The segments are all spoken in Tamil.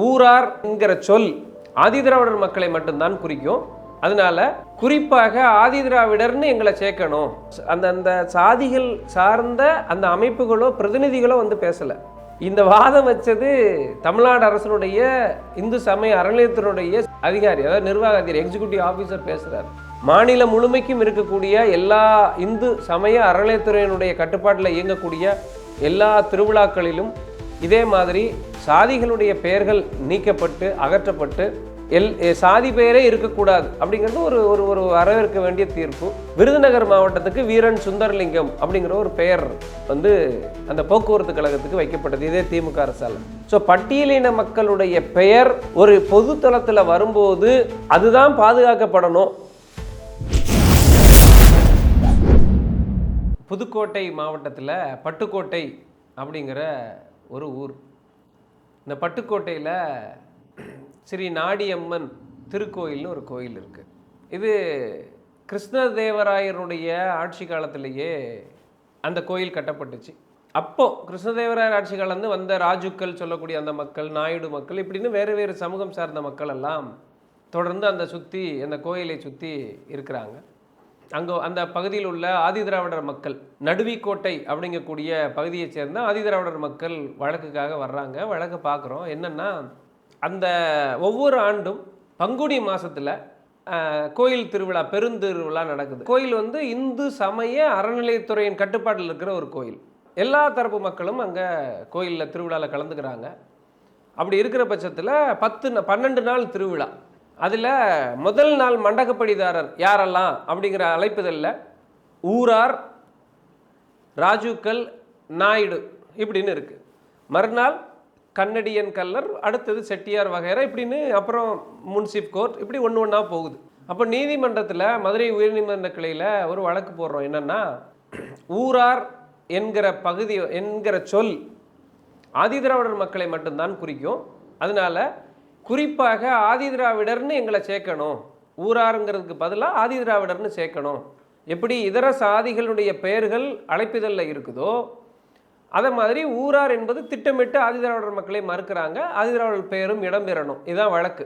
ஊரார் என்கிற சொல் ஆதிதிராவிடர் மக்களை மட்டும்தான் குறிக்கும். அதனால குறிப்பாக ஆதிதிராவிடர்னு எங்களை சேர்க்கணும். அந்த சாதிகள் சார்ந்த அந்த அமைப்புகளோ பிரதிநிதிகளோ வந்து பேசலை. இந்த வாதம் வச்சது தமிழ்நாடு அரசனுடைய இந்து சமய அறநிலையத்தினுடைய அதிகாரி, அதாவது நிர்வாக அதிகாரி, எக்ஸிக்யூட்டிவ் ஆஃபீஸர் பேசுகிறார். மாநிலம் முழுமைக்கும் இருக்கக்கூடிய எல்லா இந்து சமய அறநிலையத்துறையினுடைய கட்டுப்பாட்டில் இயங்கக்கூடிய எல்லா திருவிழாக்களிலும் இதே மாதிரி சாதிகளுடைய பெயர்கள் நீக்கப்பட்டு அகற்றப்பட்டு சாதி பெயரே இருக்கக்கூடாது அப்படிங்கிறது ஒரு வரவேற்க வேண்டிய தீர்ப்பு. விருதுநகர் மாவட்டத்துக்கு வீரன் சுந்தரலிங்கம் அப்படிங்கிற ஒரு பெயர் வந்து அந்த போக்குவரத்து கழகத்துக்கு வைக்கப்பட்டது இதே திமுக அரசால். ஸோ பட்டியலின மக்களுடைய பெயர் ஒரு பொது தளத்தில் வரும்போது அதுதான் பாதுகாக்கப்படணும். புதுக்கோட்டை மாவட்டத்தில் பட்டுக்கோட்டை அப்படிங்கிற ஒரு ஊர். இந்த பட்டுக்கோட்டையில் ஸ்ரீ நாடியம்மன் திருக்கோயில்னு ஒரு கோயில் இருக்குது. இது கிருஷ்ணதேவராயருடைய ஆட்சி காலத்திலேயே அந்த கோயில் கட்டப்பட்டுச்சு. அப்போது கிருஷ்ணதேவராயர் ஆட்சி காலந்து வந்த ராஜுக்கள் சொல்லக்கூடிய அந்த மக்கள், நாயுடு மக்கள், இப்படின்னு வேறு வேறு சமூகம் சார்ந்த மக்கள் எல்லாம் தொடர்ந்து அந்த கோயிலை சுற்றி இருக்கிறாங்க. அங்கே அந்த பகுதியில் உள்ள ஆதிதிராவிடர் மக்கள், நடுவிக்கோட்டை அப்படிங்கக்கூடிய பகுதியை சேர்ந்த ஆதிதிராவிடர் மக்கள் வழக்குக்காக வர்றாங்க. வழக்கு பார்க்குறோம். என்னென்னா, அந்த ஒவ்வொரு ஆண்டும் பங்குனி மாதத்தில் கோயில் திருவிழா, பெருந்திருவிழா நடக்குது. கோயில் வந்து இந்து சமய அறநிலையத்துறையின் கட்டுப்பாட்டில் இருக்கிற ஒரு கோயில். எல்லா தரப்பு மக்களும் அங்கே கோயிலில் திருவிழாவில் கலந்துக்கிறாங்க. அப்படி இருக்கிற பட்சத்தில் 12 நாள் திருவிழா. அதில் முதல் நாள் மண்டகப்படிதாரர் யாரெல்லாம் அப்படிங்கிற அழைப்புதலில் ஊரார், ராஜுக்கள், நாயுடு இப்படின்னு இருக்குது. மறுநாள் கன்னடியன் கல்லர், அடுத்தது செட்டியார் வகைரா இப்படின்னு, அப்புறம் முன்சிப் கோர்ட், இப்படி ஒன்று ஒன்றா போகுது. அப்போ நீதிமன்றத்தில் மதுரை உயர்நீதிமன்ற கிளையில் ஒரு வழக்கு போடுறோம். என்னென்னா, ஊரார் என்கிற சொல் ஆதிதிராவிடர் மக்களை மட்டும்தான் குறிக்கும். அதனால குறிப்பாக ஆதிதிராவிடர்னு எங்களை சேர்க்கணும். ஊராருங்கிறதுக்கு பதிலாக ஆதிதிராவிடர்னு சேர்க்கணும். எப்படி இதர சாதிகளுடைய பெயர்கள் அழைப்பிதழில் இருக்குதோ அதை மாதிரி ஊரார் என்பது திட்டமிட்டு ஆதிதிராவிடர் மக்களை மறுக்கிறாங்க. ஆதிதிராவிடர் பெயரும் இடம்பெறணும். இதுதான் வழக்கு.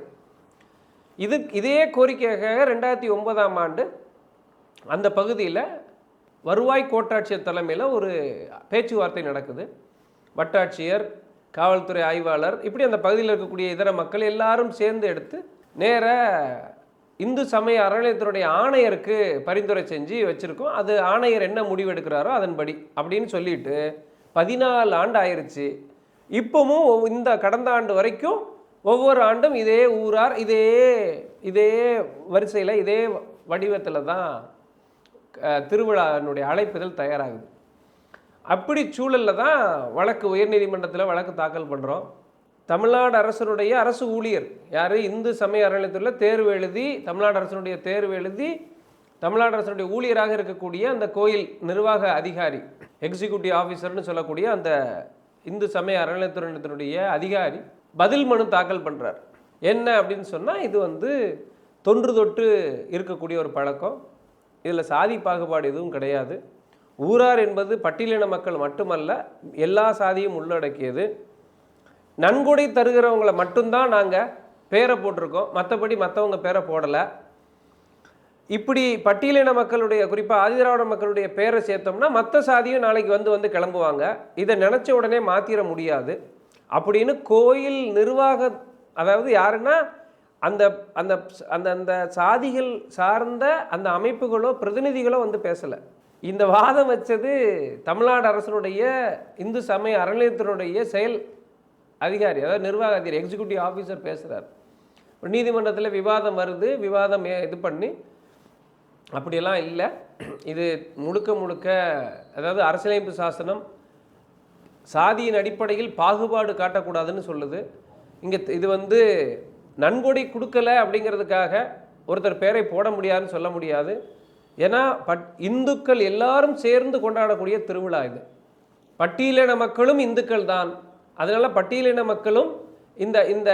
இதே கோரிக்கையாக 2009ஆம் ஆண்டு அந்த பகுதியில் வருவாய் கோட்டாட்சியர் தலைமையில் ஒரு பேச்சுவார்த்தை நடக்குது. வட்டாட்சியர், காவல்துறை ஆய்வாளர், இப்படி அந்த பகுதியில் இருக்கக்கூடிய இதர மக்கள் எல்லாரும் சேர்ந்து எடுத்து நேர இந்து சமய அறநிலையத்தினுடைய ஆணையருக்கு பரிந்துரை செஞ்சு வச்சுருக்கோம். அது ஆணையர் என்ன முடிவு எடுக்கிறாரோ அதன்படி அப்படின்னு சொல்லிட்டு 14 ஆண்டு ஆயிடுச்சு. இப்போவும் இந்த கடந்த ஆண்டு வரைக்கும் ஒவ்வொரு ஆண்டும் இதே ஊரார் இதே வரிசையில் இதே வடிவத்தில் தான் திருவிழாவினுடைய அழைப்புதல் தயாராகுது. அப்படி சூழலில் தான் வழக்கு உயர்நீதிமன்றத்தில் வழக்கு தாக்கல் பண்ணுறோம். தமிழ்நாடு அரசனுடைய அரசு ஊழியர் யார், இந்து சமய அறநிலையத்துறையில் தேர்வு எழுதி தமிழ்நாடு அரசனுடைய தேர்வு எழுதி தமிழ்நாடு அரசனுடைய ஊழியராக இருக்கக்கூடிய அந்த கோயில் நிர்வாக அதிகாரி, எக்ஸிக்யூட்டிவ் ஆஃபீஸர்னு சொல்லக்கூடிய அந்த இந்து சமய அறநிலையத்துறையினுடைய அதிகாரி பதில் மனு தாக்கல் பண்ணுறார். என்ன அப்படின்னு சொன்னால், இது வந்து தொன்று தொட்டு இருக்கக்கூடிய ஒரு பழக்கம். இதில் சாதி பாகுபாடு எதுவும் கிடையாது. ஊரார் என்பது பட்டியலின மக்கள் மட்டுமல்ல, எல்லா சாதியும் உள்ளடக்கியது. நன்கொடை தருகிறவங்களை மட்டும்தான் நாங்கள் பேரை போட்டிருக்கோம், மற்றபடி மற்றவங்க பேரை போடலை. இப்படி பட்டியலின மக்களுடைய, குறிப்பாக ஆதிதிராவிட மக்களுடைய பேரை சேர்த்தோம்னா மற்ற சாதியும் நாளைக்கு வந்து கிளம்புவாங்க. இதை நினச்ச உடனே மாற்றிட முடியாது அப்படின்னு கோயில் நிர்வாக, அதாவது யாருன்னா அந்த அந்த அந்த சாதிகள் சார்ந்த அந்த அமைப்புகளோ பிரதிநிதிகளோ வந்து பேசலை. இந்த வாதம் வச்சது தமிழ்நாடு அரசனுடைய இந்து சமய அறநிலையத்தினுடைய செயல் அதிகாரி, அதாவது நிர்வாக அதிகாரி, எக்ஸிக்யூட்டிவ் ஆஃபீஸர் பேசுகிறார். நீதிமன்றத்தில் விவாதம் வருது. விவாதம் இது பண்ணி அப்படியெல்லாம் இல்லை, இது முழுக்க அதாவது அரசியலமைப்பு சாசனம் சாதியின் அடிப்படையில் பாகுபாடு காட்டக்கூடாதுன்னு சொல்லுது. இங்கே இது வந்து நன்கொடை கொடுக்கலை அப்படிங்கிறதுக்காக ஒருத்தர் பேரை போட முடியாதுன்னு சொல்ல முடியாது. ஏன்னா இந்துக்கள் எல்லாரும் சேர்ந்து கொண்டாடக்கூடிய திருவிழா இது. பட்டியலின மக்களும் இந்துக்கள் தான். அதனால் பட்டியலின மக்களும் இந்த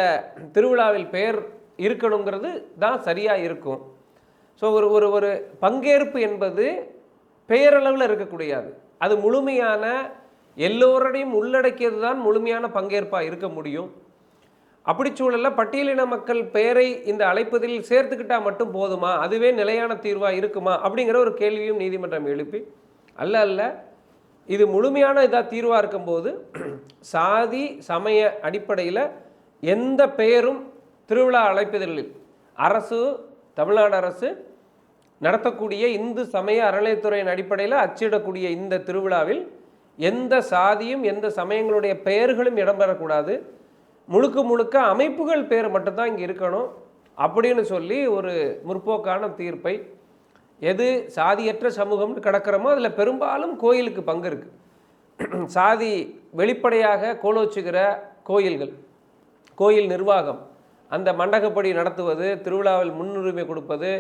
திருவிழாவில் பெயர் இருக்கணுங்கிறது தான் சரியாக இருக்கும். ஸோ ஒரு பங்கேற்பு என்பது பெயரளவில் இருக்கக்கூடியது. அது முழுமையான எல்லோரையும் உள்ளடக்கியது தான் முழுமையான பங்கேற்பாக இருக்க முடியும். அப்படி சூழலில் பட்டியலின மக்கள் பெயரை இந்த அழைப்பதில் சேர்த்துக்கிட்டால் மட்டும் போதுமா, அதுவே நிலையான தீர்வாக இருக்குமா அப்படிங்கிற ஒரு கேள்வியும் நீதிமன்றம் எழுப்பி, அல்ல இது முழுமையான இதாக தீர்வாக இருக்கும்போது சாதி சமய அடிப்படையில் எந்த பெயரும் திருவிழா அழைப்பதில் அரசு, தமிழ்நாடு அரசு நடத்தக்கூடிய இந்து சமய அறநிலையத்துறையின் அடிப்படையில் அச்சிடக்கூடிய இந்த திருவிழாவில் எந்த சாதியும் எந்த சமயங்களுடைய பெயர்களும் இடம்பெறக்கூடாது, முழுக்க அமைப்புகள் பேர் மட்டும்தான் இங்கே இருக்கணும் அப்படின்னு சொல்லி ஒரு முற்போக்கான தீர்ப்பை, எது சாதியற்ற சமூகம்னு கிடக்கிறோமோ அதில் பெரும்பாலும் கோயிலுக்கு பங்கு இருக்குது. சாதி வெளிப்படையாக கோலோச்சுகிற கோயில்கள், கோயில் நிர்வாகம், அந்த மண்டகப்படி நடத்துவது, திருவிழாவில் முன்னுரிமை கொடுப்பது,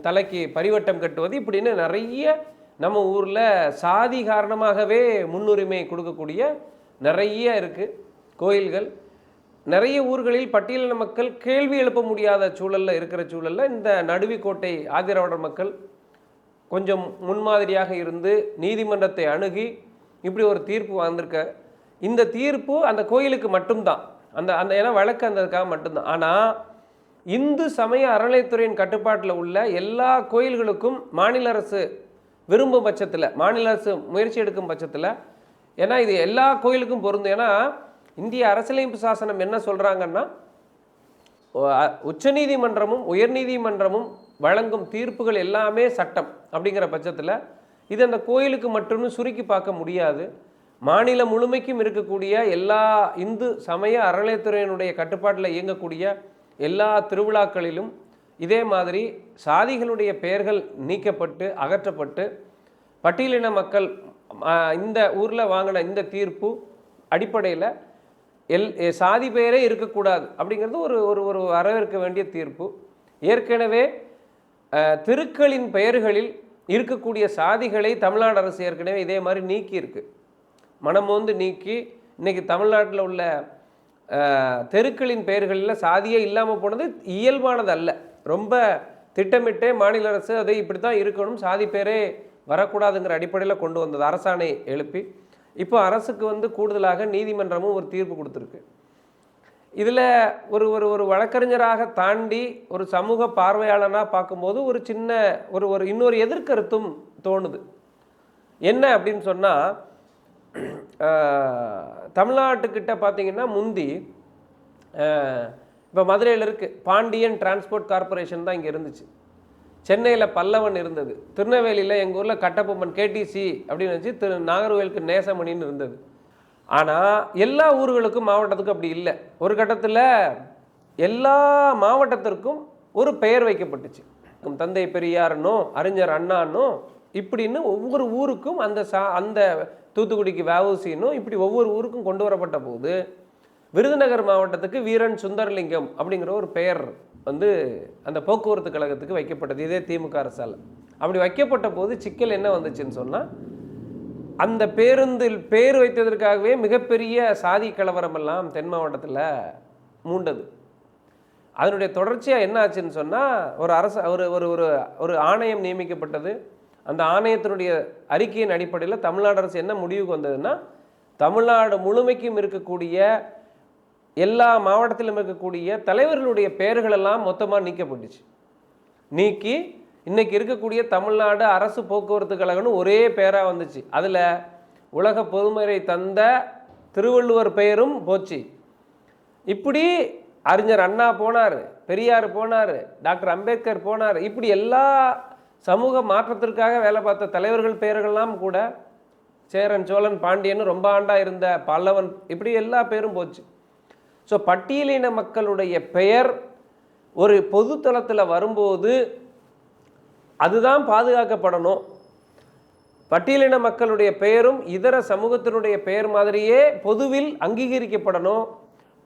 தலைக்கு பரிவட்டம் கட்டுவது, இப்படின்னு நிறைய நம்ம ஊரில் சாதி காரணமாகவே முன்னுரிமை கொடுக்கக்கூடிய நிறைய இருக்குது கோயில்கள். நிறைய ஊர்களில் பட்டியலின மக்கள் கேள்வி எழுப்ப முடியாத சூழலில் இருக்கிற சூழலில் இந்த நடுவிக்கோட்டை ஆதிராவிடர் மக்கள் கொஞ்சம் முன்மாதிரியாக இருந்து நீதிமன்றத்தை அணுகி இப்படி ஒரு தீர்ப்பு வந்திருக்க. இந்த தீர்ப்பு அந்த கோயிலுக்கு மட்டும்தான், அந்த ஏன்னா வழக்கு அந்ததுக்காக மட்டும்தான். ஆனால் இந்து சமய அறநிலையத்துறையின் கட்டுப்பாட்டில் உள்ள எல்லா கோயில்களுக்கும் மாநில அரசு விரும்பும் பட்சத்தில், மாநில அரசு முயற்சி எடுக்கும் பட்சத்தில், ஏன்னா இது எல்லா கோயிலுக்கும் பொருந்தும். ஏன்னா இந்திய அரசியலமைப்பு சாசனம் என்ன சொல்கிறாங்கன்னா, உச்சநீதிமன்றமும் உயர்நீதிமன்றமும் வழங்கும் தீர்ப்புகள் எல்லாமே சட்டம் அப்படிங்கிற பட்சத்தில் இது அந்த கோயிலுக்கு மட்டும்னு சுருக்கி பார்க்க முடியாது. மாநிலம் முழுமைக்கும் இருக்கக்கூடிய எல்லா இந்து சமய அறநிலையத்துறையினுடைய கட்டுப்பாட்டில் இயங்கக்கூடிய எல்லா திருவிழாக்களிலும் இதே மாதிரி சாதிகளுடைய பெயர்கள் நீக்கப்பட்டு அகற்றப்பட்டு பட்டியலின மக்கள் இந்த ஊரில் வாங்கின இந்த தீர்ப்பு அடிப்படையில் சாதி பெயரே இருக்கக்கூடாது அப்படிங்கிறது ஒரு ஒரு வரவேற்க வேண்டிய தீர்ப்பு. ஏற்கனவே தெருக்களின் பெயர்களில் இருக்கக்கூடிய சாதிகளை தமிழ்நாடு அரசு ஏற்கனவே இதே மாதிரி நீக்கியிருக்கு, மனமோந்து நீக்கி இன்றைக்கி தமிழ்நாட்டில் உள்ள தெருக்களின் பெயர்களில் சாதியே இல்லாமல் போனது இயல்பானது அல்ல. ரொம்ப திட்டமிட்டே மாநில அரசு அதை இப்படி தான் இருக்கணும், சாதி பேரே வரக்கூடாதுங்கிற அடிப்படையில் கொண்டு வந்தது அரசாணை எழுப்பி. இப்போ அரசுக்கு கூடுதலாக நீதிமன்றமும் ஒரு தீர்ப்பு கொடுத்துருக்கு. இதில் ஒரு ஒரு ஒரு வழக்கறிஞராக தாண்டி ஒரு சமூக பார்வையாளனாக பார்க்கும்போது ஒரு சின்ன ஒரு இன்னொரு எதிர்கருத்தும் தோணுது. என்ன அப்படின்னு சொன்னால், தமிழ்நாட்டுக்கிட்ட பார்த்திங்கன்னா முந்தி இப்போ மதுரையில் இருக்குது பாண்டியன் டிரான்ஸ்போர்ட் கார்பரேஷன் தான் இங்கே இருந்துச்சு, சென்னையில் பல்லவன் இருந்தது, திருநெல்வேலியில் எங்கள் ஊரில் கட்டபொம்மன் கேடிசி அப்படின்னு வச்சு நாகர்கோவிலுக்கு நேசமணின்னு இருந்தது. ஆனால் எல்லா ஊர்களுக்கும் மாவட்டத்துக்கும் அப்படி இல்லை. ஒரு கட்டத்தில் எல்லா மாவட்டத்திற்கும் ஒரு பெயர் வைக்கப்பட்டுச்சு, தந்தை பெரியார்னோ அறிஞர் அண்ணானோ இப்படின்னு ஒவ்வொரு ஊருக்கும் அந்த தூத்துக்குடிக்கு வஉசினோ இப்படி ஒவ்வொரு ஊருக்கும் கொண்டு வரப்பட்ட போது விருதுநகர் மாவட்டத்துக்கு வீரன் சுந்தரலிங்கம் அப்படிங்கிற ஒரு பெயர் அந்த போக்குவரத்து கழகத்துக்கு வைக்கப்பட்டது, இதே திமுக அரசால். அப்படி வைக்கப்பட்ட போது சிக்கல் என்ன வந்துச்சுன்னு சொன்னால், அந்த பேருந்தில் பேர் வைத்ததற்காகவே மிகப்பெரிய சாதி கலவரமெல்லாம் தென் மாவட்டத்தில் மூண்டது. அதனுடைய தொடர்ச்சியாக என்ன ஆச்சுன்னு சொன்னால், ஒரு ஆணையம் நியமிக்கப்பட்டது. அந்த ஆணையத்தினுடைய அறிக்கையின் அடிப்படையில் தமிழ்நாடு அரசு என்ன முடிவுக்கு வந்ததுன்னா, தமிழ்நாடு முழுமைக்கும் இருக்கக்கூடிய எல்லா மாவட்டத்திலும் இருக்கக்கூடிய தலைவர்களுடைய பெயர்களெல்லாம் மொத்தமாக நீக்கப்பட்டுச்சு. நீக்கி இன்றைக்கி இருக்கக்கூடிய தமிழ்நாடு அரசு போக்குவரத்து கழகம்னு ஒரே பெயராக வந்துச்சு. அதில் உலக பொதுமறை தந்த திருவள்ளுவர் பெயரும் போச்சு. இப்படி அறிஞர் அண்ணா போனார், பெரியார் போனார், டாக்டர் அம்பேத்கர் போனார், இப்படி எல்லா சமூக மாற்றத்திற்காக வேலை பார்த்த தலைவர்கள் பெயர்கள்லாம் கூட சேரன் சோழன் பாண்டியன் ரொம்ப ஆண்டாக இருந்த பல்லவன், இப்படி எல்லா பேரும் போச்சு. ஸோ பட்டியலின மக்களுடைய பெயர் ஒரு பொது தளத்தில் வரும்போது அதுதான் பாதுகாக்கப்படணும். பட்டியலின மக்களுடைய பெயரும் இதர சமூகத்தினுடைய பெயர் மாதிரியே பொதுவில் அங்கீகரிக்கப்படணும்.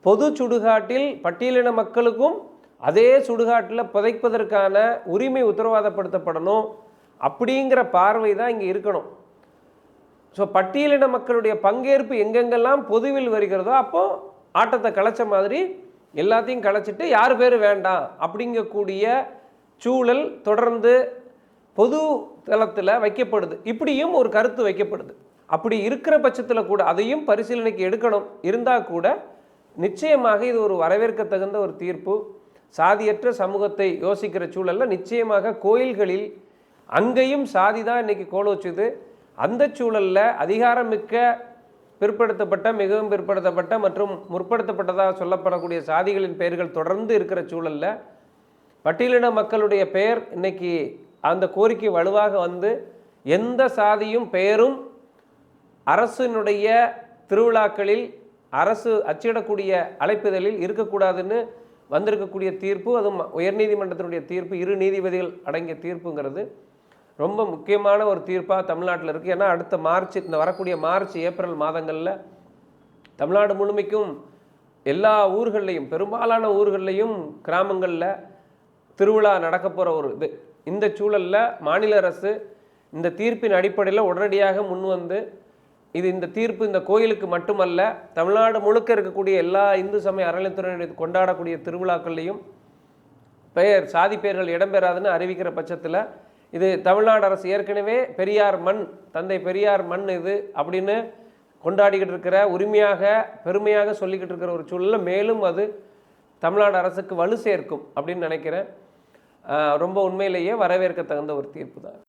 பொது சுடுகாட்டில் பட்டியலின மக்களுக்கும் அதே சுடுகாட்டில் புதைப்பதற்கான உரிமை உத்தரவாதப்படுத்தப்படணும். அப்படிங்கிற பார்வை தான் இங்கே இருக்கணும். ஸோ பட்டியலின மக்களுடைய பங்கேற்பு எங்கெங்கெல்லாம் பொதுவில் வருகிறதோ அப்போது ஆட்டத்தை கலைச்ச மாதிரி எல்லாத்தையும் கலைச்சிட்டு யார் பேர் வேண்டாம் அப்படிங்கக்கூடிய சூழல் தொடர்ந்து பொது தளத்தில் வைக்கப்படுது. இப்படியும் ஒரு கருத்து வைக்கப்படுது. அப்படி இருக்கிற பட்சத்தில் கூட அதையும் பரிசீலனைக்கு எடுக்கணும். இருந்தால் கூட நிச்சயமாக இது ஒரு வரவேற்க தகுந்த ஒரு தீர்ப்பு. சாதியற்ற சமூகத்தை யோசிக்கிற சூழலில் நிச்சயமாக கோயில்களில் அங்கேயும் சாதி தான் இன்றைக்கி கோலோச்சுது. அந்த சூழலில் அதிகாரமிக்க பிற்படுத்தப்பட்ட, மிகவும் பிற்படுத்தப்பட்ட மற்றும் முற்படுத்தப்பட்டதாக சொல்லப்படக்கூடிய சாதிகளின் பெயர்கள் தொடர்ந்து இருக்கிற சூழலில் பட்டியலின மக்களுடைய பெயர் இன்னைக்கு அந்த கோரிக்கை வலுவாக வந்து எந்த சாதியும் பெயரும் அரசினுடைய திருவிழாக்களில் அரசு அச்சிடக்கூடிய அழைப்பிதழில் இருக்கக்கூடாதுன்னு வந்திருக்கக்கூடிய தீர்ப்பு, அதுவும் உயர்நீதிமன்றத்தினுடைய தீர்ப்பு, 2 நீதிபதிகள் அடங்கிய தீர்ப்புங்கிறது ரொம்ப முக்கியமான ஒரு தீர்ப்பாக தமிழ்நாட்டில் இருக்குது. ஏன்னா அடுத்த மார்ச், இந்த வரக்கூடிய மார்ச் ஏப்ரல் மாதங்களில் தமிழ்நாடு முழுமைக்கும் எல்லா ஊர்கள்லையும், பெரும்பாலான ஊர்கள்லையும் கிராமங்களில் திருவிழா நடக்க போகிற ஒரு இது. இந்த சூழலில் மாநில அரசு இந்த தீர்ப்பின் அடிப்படையில் உடனடியாக முன் வந்து இந்த தீர்ப்பு இந்த கோயிலுக்கு மட்டுமல்ல, தமிழ்நாடு முழுக்க இருக்கக்கூடிய எல்லா இந்து சமய அறநிலையத்துறை கொண்டாடக்கூடிய திருவிழாக்கள்லையும் சாதி பெயர்கள் இடம்பெறாதுன்னு அறிவிக்கிற பட்சத்தில் இது தமிழ்நாடு அரசு ஏற்கனவே பெரியார் மண், தந்தை பெரியார் மண் இது அப்படின்னு கொண்டாடிக்கிட்டு இருக்கிற, உரிமையாக பெருமையாக சொல்லிக்கிட்டு இருக்கிற ஒரு சூழலில் மேலும் அது தமிழ்நாடு அரசுக்கு வலு சேர்க்கும் அப்படின்னு நினைக்கிறேன். ரொம்ப உண்மையிலேயே வரவேற்க தகுந்த ஒரு தீர்ப்பு தான்.